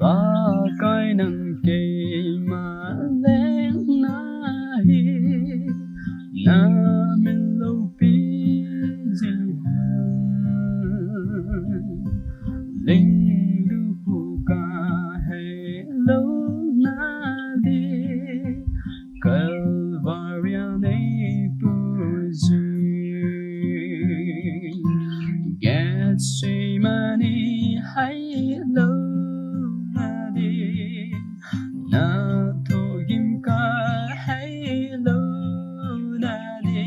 I-Pakai mà lên nahi na min lâu pi gì linh du phụ ca hay lâu na đi Calvary'a Neipuiyin Gethsemane hay lâu na đi athoh ca hay lâu na đi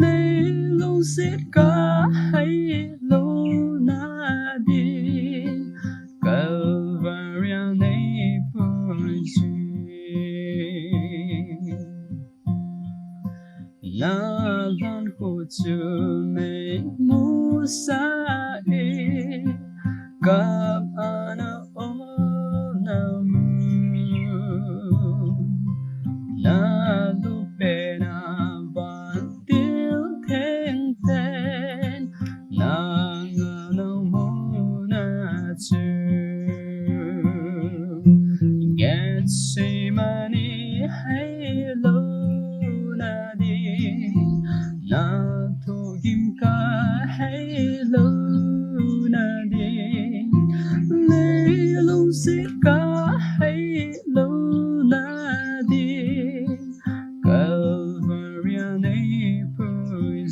lấy lâu xếp ca hay lâu na đi Calvary'a Neipuiyin la lan khổ chữ mê mu sa e gặp ana o na mu na lu pe na van tiêu thiên thiên na ngờ nâu mu na chữ Gethsemane hay lâu na đi athoh ca hay lâu na đi lấy lâu xếp ca hay lâu na đi Calvary'a Neipuiyin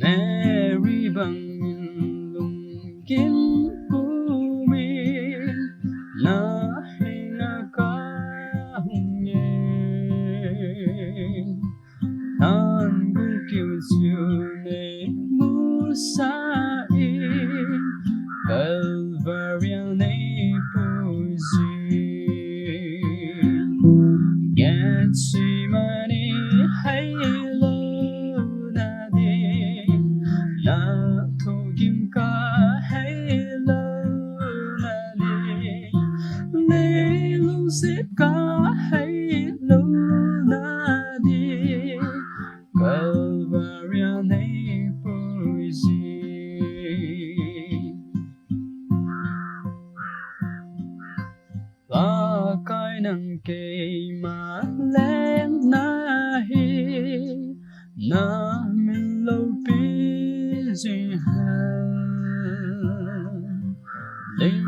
Mary bằng lùng kiếm Houbung na hình ca hùng nhẹ an gu kiều chiều nê mu sa in Calvary'a Neipuiyin Gethsemane hay lâu na đi athoh ca hay lâu na đi lấy lâu xếp ca hay lâu na đi Calvary'a Neipuiyin I-Pakai mà lên nahi na min lâu pi gì linh